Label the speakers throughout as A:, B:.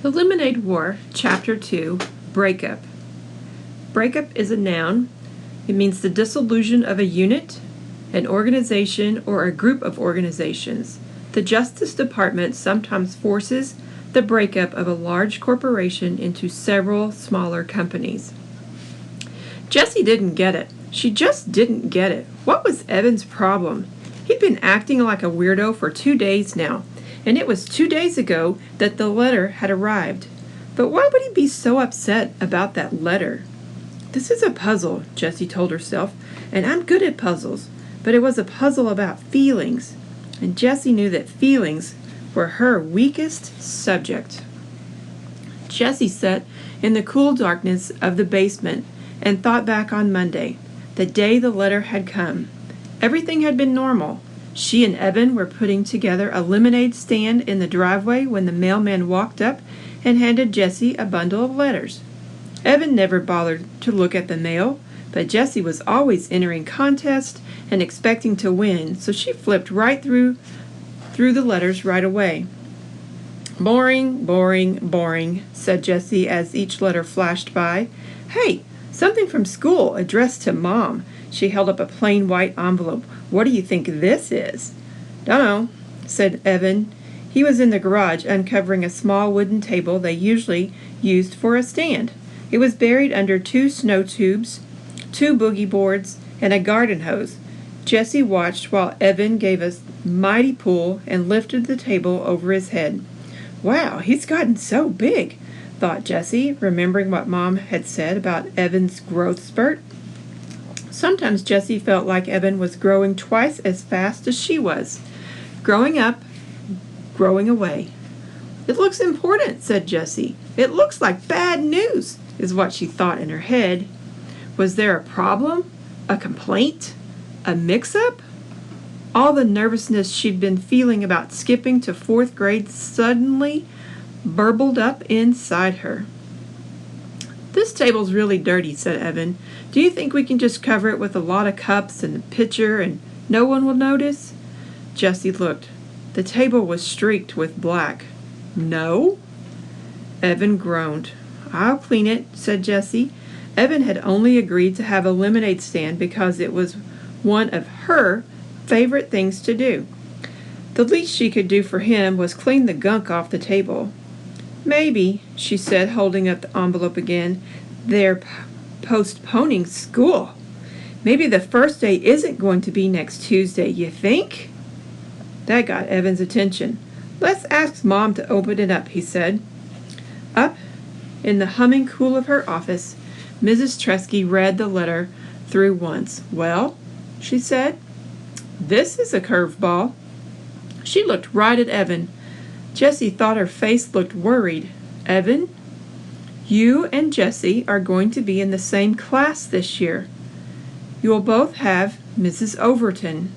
A: The Lemonade War, Chapter 2, Breakup. Breakup is a noun. It means the dissolution of a unit, an organization, or a group of organizations. The Justice Department sometimes forces the breakup of a large corporation into several smaller companies. Jessie didn't get it. She just didn't get it. What was Evan's problem? He'd been acting like a weirdo for 2 days now, and it was 2 days ago that the letter had arrived. But why would he be so upset about that letter? This is a puzzle, Jessie told herself, and I'm good at puzzles, but it was a puzzle about feelings, and Jessie knew that feelings were her weakest subject. Jessie sat in the cool darkness of the basement and thought back on Monday, the day the letter had come. Everything had been normal. She and Evan were putting together a lemonade stand in the driveway when the mailman walked up and handed Jessie a bundle of letters. Evan never bothered to look at the mail, but Jessie was always entering contests and expecting to win, so she flipped right through the letters right away. Boring, boring, boring, said Jessie as each letter flashed by. Hey, something from school addressed to Mom. She held up a plain white envelope. What do you think this is? Dunno, said Evan. He was in the garage uncovering a small wooden table they usually used for a stand. It was buried under 2 snow tubes, 2 boogie boards, and a garden hose. Jessie watched while Evan gave a mighty pull and lifted the table over his head. Wow, he's gotten so big, thought Jessie, remembering what Mom had said about Evan's growth spurt. Sometimes Jessie felt like Evan was growing twice as fast as she was. Growing up, growing away. It looks important, said Jessie. It looks like bad news, is what she thought in her head. Was there a problem? A complaint? A mix-up? All the nervousness she'd been feeling about skipping to 4th grade suddenly burbled up inside her. This table's really dirty, said Evan. Do you think we can just cover it with a lot of cups and a pitcher and no one will notice? Jessie looked. The table was streaked with black. No? Evan groaned. I'll clean it, said Jessie. Evan had only agreed to have a lemonade stand because it was one of her favorite things to do. The least she could do for him was clean the gunk off the table. Maybe, she said, holding up the envelope again, they're postponing school. Maybe the first day isn't going to be next Tuesday, you think? That got Evan's attention. Let's ask Mom to open it up, he said. Up in the humming cool of her office, Mrs. Tresky read the letter through once. Well, she said, this is a curveball. She looked right at Evan. Jessie thought her face looked worried. Evan, you and Jessie are going to be in the same class this year. You will both have Mrs. Overton.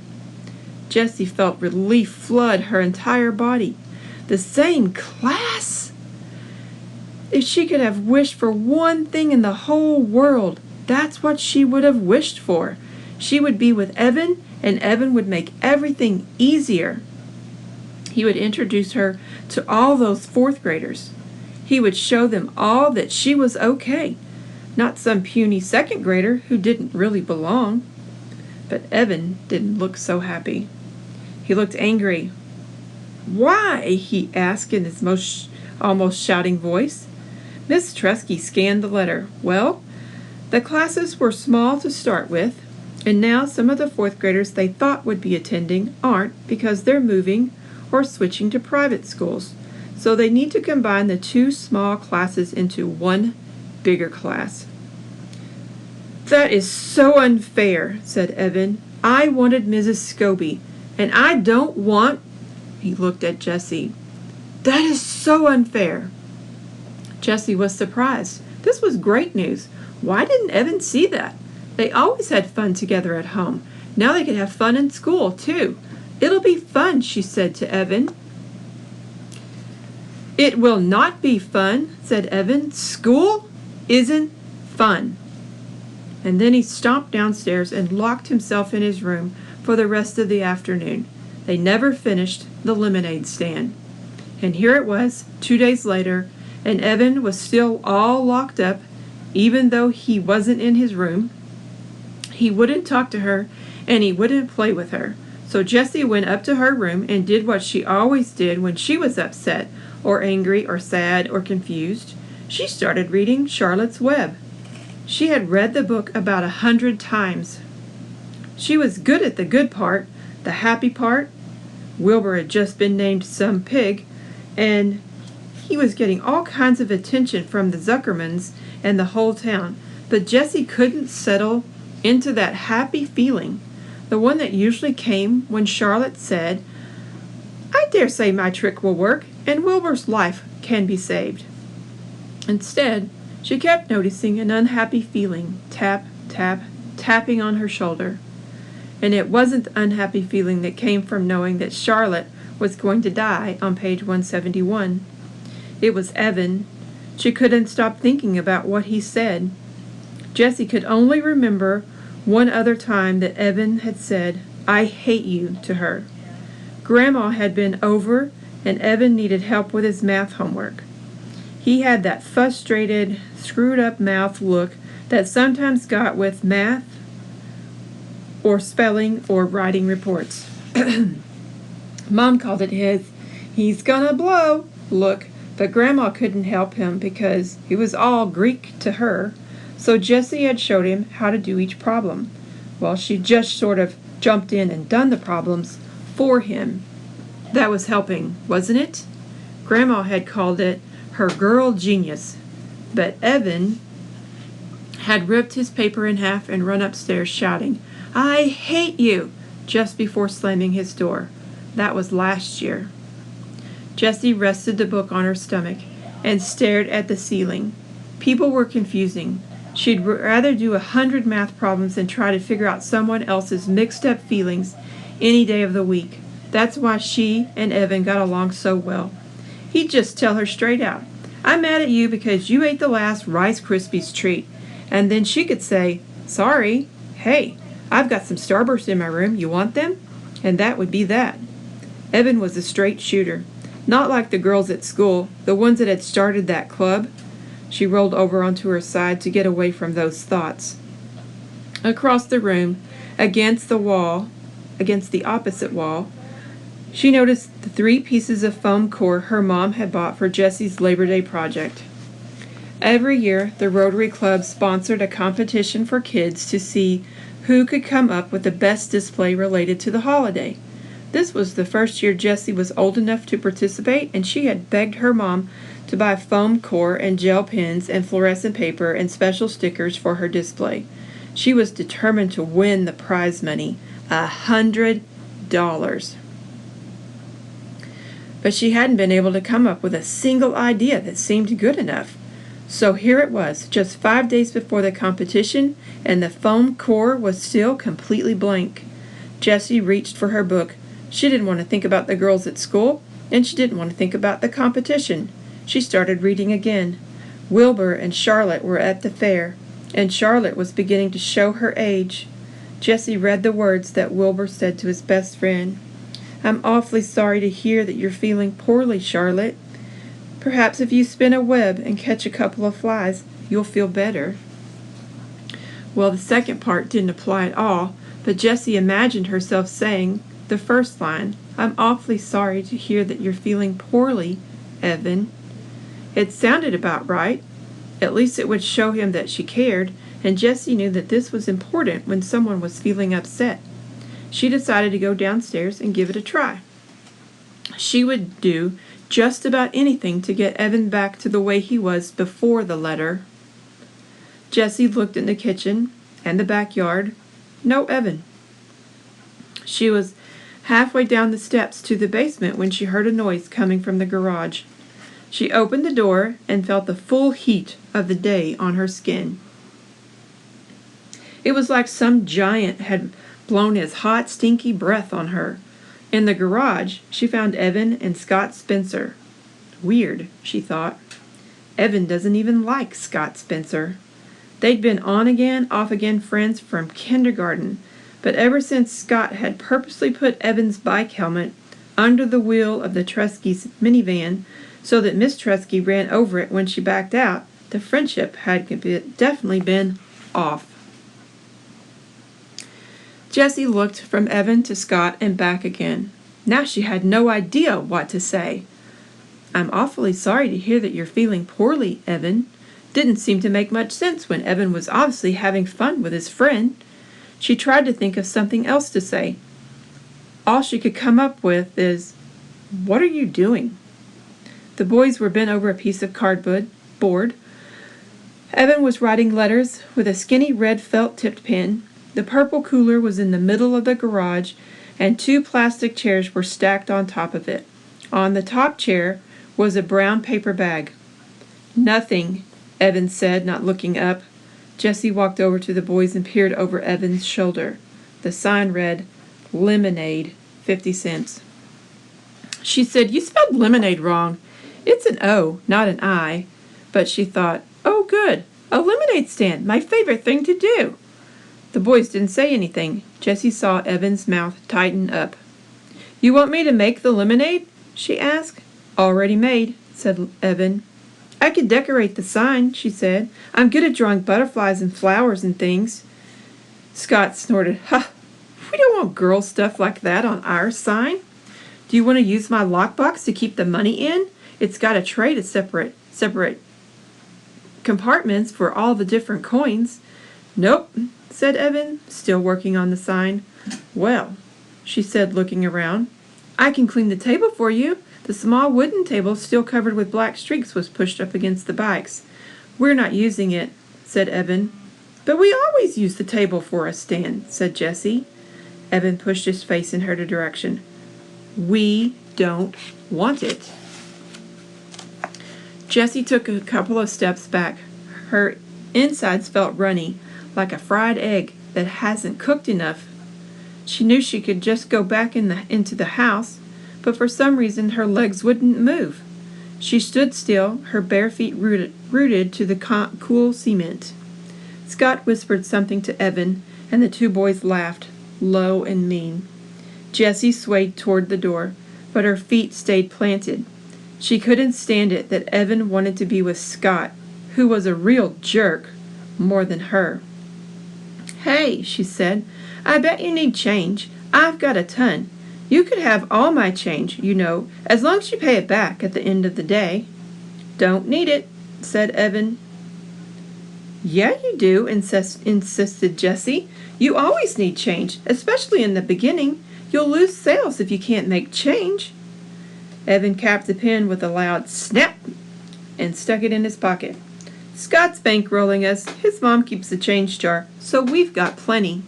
A: Jessie felt relief flood her entire body. The same class? If she could have wished for one thing in the whole world, that's what she would have wished for. She would be with Evan, and Evan would make everything easier. He would introduce her to all those 4th graders. He would show them all that she was okay, not some puny 2nd grader who didn't really belong. But Evan didn't look so happy. He looked angry. Why? He asked in his almost shouting voice. Miss Tresky scanned the letter. Well, the classes were small to start with, and now some of the 4th graders they thought would be attending aren't because they're moving or switching to private schools. So they need to combine the 2 small classes into one bigger class. That is so unfair, said Evan. I wanted Mrs. Scobie, and I don't want... He looked at Jessie. That is so unfair. Jessie was surprised. This was great news. Why didn't Evan see that? They always had fun together at home. Now they could have fun in school, too. It'll be fun, she said to Evan. It will not be fun, said Evan. School isn't fun. And then he stomped downstairs and locked himself in his room for the rest of the afternoon. They never finished the lemonade stand. And here it was, 2 days later, and Evan was still all locked up, even though he wasn't in his room. He wouldn't talk to her, and he wouldn't play with her. So Jessie went up to her room and did what she always did when she was upset or angry or sad or confused. She started reading Charlotte's Web. She had read the book about 100 times. She was good at the good part, the happy part. Wilbur had just been named some pig, and he was getting all kinds of attention from the Zuckermans and the whole town. But Jessie couldn't settle into that happy feeling, the one that usually came when Charlotte said, "I dare say my trick will work, and Wilbur's life can be saved." Instead, she kept noticing an unhappy feeling, tap, tap, tapping on her shoulder. And it wasn't the unhappy feeling that came from knowing that Charlotte was going to die on page 171. It was Evan. She couldn't stop thinking about what he said. Jessie could only remember one other time that Evan had said, "I hate you," to her. Grandma had been over, and Evan needed help with his math homework. He had that frustrated, screwed-up mouth look that sometimes got with math or spelling or writing reports. Mom called it his "he's gonna blow" look, but Grandma couldn't help him because he was all Greek to her, so Jessie had showed him how to do each problem. Well, she just sort of jumped in and done the problems for him. That was helping, wasn't it? Grandma had called it her girl genius, but Evan had ripped his paper in half and run upstairs shouting, "I hate you," just before slamming his door. That was last year. Jessie rested the book on her stomach and stared at the ceiling. People were confusing. She'd rather do 100 math problems than try to figure out someone else's mixed-up feelings any day of the week. That's why she and Evan got along so well. He'd just tell her straight out, "I'm mad at you because you ate the last Rice Krispies treat." And then she could say, "Sorry, hey, I've got some Starburst in my room. You want them?" And that would be that. Evan was a straight shooter. Not like the girls at school, the ones that had started that club. She rolled over onto her side to get away from those thoughts. Across the room, against the opposite wall, she noticed the 3 pieces of foam core her mom had bought for Jessie's Labor Day project. Every year, the Rotary Club sponsored a competition for kids to see who could come up with the best display related to the holiday. This was the first year Jessie was old enough to participate, and she had begged her mom to buy foam core and gel pens and fluorescent paper and special stickers for her display. She was determined to win the prize money, $100. But she hadn't been able to come up with a single idea that seemed good enough. So here it was, just 5 days before the competition, and the foam core was still completely blank. Jessie reached for her book. She didn't want to think about the girls at school, and she didn't want to think about the competition. She started reading again. Wilbur and Charlotte were at the fair, and Charlotte was beginning to show her age. Jessie read the words that Wilbur said to his best friend. "I'm awfully sorry to hear that you're feeling poorly, Charlotte. Perhaps if you spin a web and catch a couple of flies, you'll feel better." Well, the second part didn't apply at all, but Jessie imagined herself saying the first line, "I'm awfully sorry to hear that you're feeling poorly, Evan." It sounded about right. At least it would show him that she cared, and Jessie knew that this was important when someone was feeling upset. She decided to go downstairs and give it a try. She would do just about anything to get Evan back to the way he was before the letter. Jessie looked in the kitchen and the backyard. No Evan. She was halfway down the steps to the basement when she heard a noise coming from the garage. She opened the door and felt the full heat of the day on her skin. It was like some giant had blown his hot, stinky breath on her. In the garage, she found Evan and Scott Spencer. Weird, she thought. Evan doesn't even like Scott Spencer. They'd been on-again, off-again friends from kindergarten, but ever since Scott had purposely put Evan's bike helmet under the wheel of the Truskeys' minivan so that Miss Trusky ran over it when she backed out, the friendship had definitely been off. Jessie looked from Evan to Scott and back again. Now she had no idea what to say. "I'm awfully sorry to hear that you're feeling poorly, Evan." Didn't seem to make much sense when Evan was obviously having fun with his friend. She tried to think of something else to say. All she could come up with is, "What are you doing?" The boys were bent over a piece of cardboard board. Evan was writing letters with a skinny red felt-tipped pen. The purple cooler was in the middle of the garage, and 2 plastic chairs were stacked on top of it. On the top chair was a brown paper bag. "Nothing," Evan said, not looking up. Jessie walked over to the boys and peered over Evan's shoulder. The sign read, "Lemonade, 50 cents." She said, "You spelled lemonade wrong. It's an O, not an I." But she thought, "Oh, good. A lemonade stand, my favorite thing to do." The boys didn't say anything. Jessie saw Evan's mouth tighten up. "You want me to make the lemonade?" she asked. "Already made," said Evan. "I could decorate the sign," she said. "I'm good at drawing butterflies and flowers and things." Scott snorted. "Ha! We don't want girl stuff like that on our sign. Do you want to use my lockbox to keep the money in? It's got a tray to separate compartments for all the different coins." "Nope," said Evan, still working on the sign. "Well," she said, looking around, "I can clean the table for you." The small wooden table, still covered with black streaks, was pushed up against the bikes. "We're not using it," said Evan. "But we always use the table for a stand," said Jessie. Evan pushed his face in her direction. "We don't want it." Jessie took a couple of steps back. Her insides felt runny, like a fried egg that hasn't cooked enough. She knew she could just go back into the house, but for some reason her legs wouldn't move. She stood still, her bare feet rooted to the cool cement. Scott whispered something to Evan, and the 2 boys laughed, low and mean. Jessie swayed toward the door, but her feet stayed planted. She couldn't stand it that Evan wanted to be with Scott, who was a real jerk, more than her. "Hey," she said, "I bet you need change. I've got a ton. You could have all my change, you know, as long as you pay it back at the end of the day." "Don't need it," said Evan. "Yeah, you do," insisted Jessie. "You always need change, especially in the beginning. You'll lose sales if you can't make change." Evan capped the pen with a loud snap and stuck it in his pocket. "Scott's bankrolling us. His mom keeps a change jar, so we've got plenty."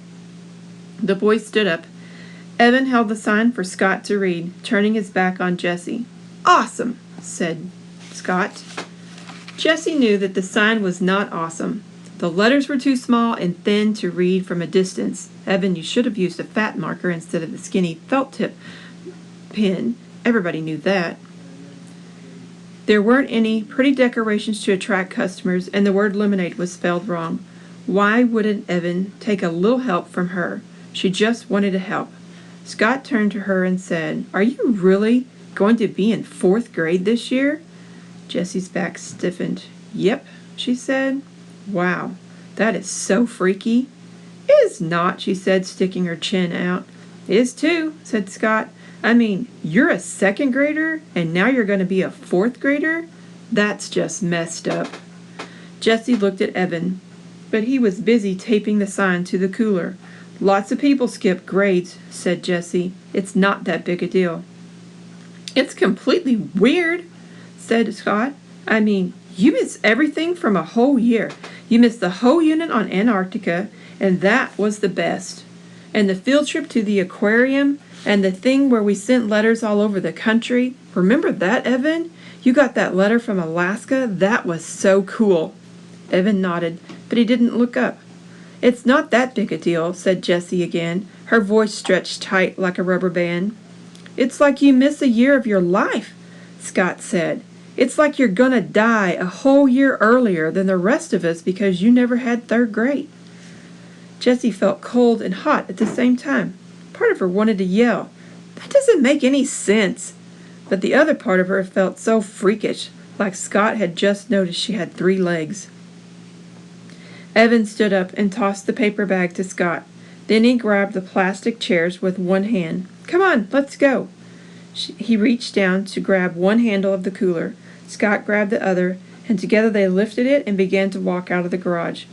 A: The boy stood up. Evan held the sign for Scott to read, turning his back on Jessie. "Awesome," said Scott. Jessie knew that the sign was not awesome. The letters were too small and thin to read from a distance. "Evan, you should have used a fat marker instead of the skinny felt-tip pen." Everybody knew that. There weren't any pretty decorations to attract customers, and the word lemonade was spelled wrong. Why wouldn't Evan take a little help from her? She just wanted to help. Scott turned to her and said, "Are you really going to be in 4th grade this year?" Jessie's back stiffened. "Yep," she said. "Wow, that is so freaky." "Is not," she said, sticking her chin out. "Is too," said Scott. "I mean, you're a 2nd grader, and now you're going to be a 4th grader? That's just messed up." Jessie looked at Evan, but he was busy taping the sign to the cooler. "Lots of people skip grades," said Jessie. "It's not that big a deal." "It's completely weird," said Scott. "I mean, you miss everything from a whole year. You missed the whole unit on Antarctica, and that was the best. And the field trip to the aquarium, and the thing where we sent letters all over the country. Remember that, Evan? You got that letter from Alaska? That was so cool." Evan nodded, but he didn't look up. "It's not that big a deal," said Jessie again, her voice stretched tight like a rubber band. "It's like you miss a year of your life," Scott said. "It's like you're gonna die a whole year earlier than the rest of us because you never had 3rd grade. Jessie felt cold and hot at the same time. Part of her wanted to yell, That doesn't make any sense. But the other part of her felt so freakish, like Scott had just noticed she had 3 legs. Evan stood up and tossed the paper bag to Scott. Then he grabbed the plastic chairs with one hand. "Come on, let's go." He reached down to grab one handle of the cooler. Scott grabbed the other, and together they lifted it and began to walk out of the garage.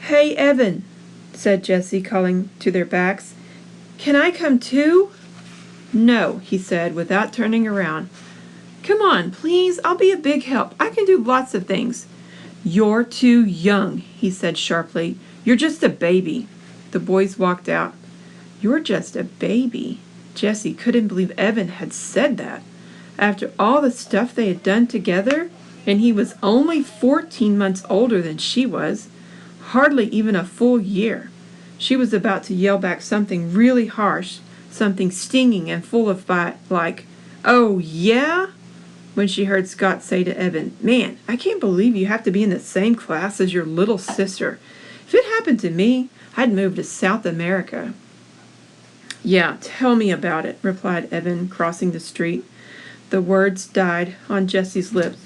A: "Hey, Evan," said Jessie, calling to their backs. "Can I come too?" "No," he said, without turning around. "Come on, please. I'll be a big help. I can do lots of things." "You're too young," he said sharply. "You're just a baby." The boys walked out. "You're just a baby." Jessie couldn't believe Evan had said that. After all the stuff they had done together, and he was only 14 months older than she was, hardly even a full year. She was about to yell back something really harsh, something stinging and full of bite, like, "Oh, yeah?" when she heard Scott say to Evan, "Man, I can't believe you have to be in the same class as your little sister. If it happened to me, I'd move to South America." "Yeah, tell me about it," replied Evan, crossing the street. The words died on Jessie's lips.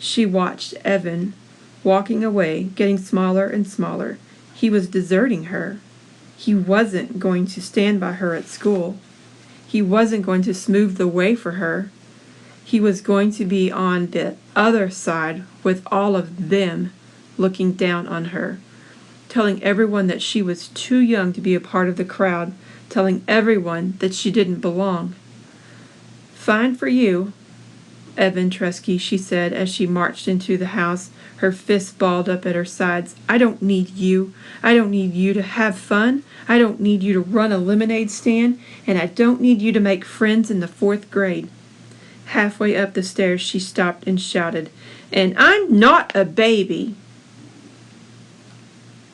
A: She watched Evan walking away, getting smaller and smaller. He was deserting her. He wasn't going to stand by her at school. He wasn't going to smooth the way for her. He was going to be on the other side with all of them looking down on her, telling everyone that she was too young to be a part of the crowd, telling everyone that she didn't belong. "Fine for you, Evan Tresky," she said as she marched into the house, her fists balled up at her sides. "I don't need you. I don't need you to have fun. I don't need you to run a lemonade stand. And I don't need you to make friends in the 4th grade. Halfway up the stairs she stopped and shouted, "And I'm not a baby!"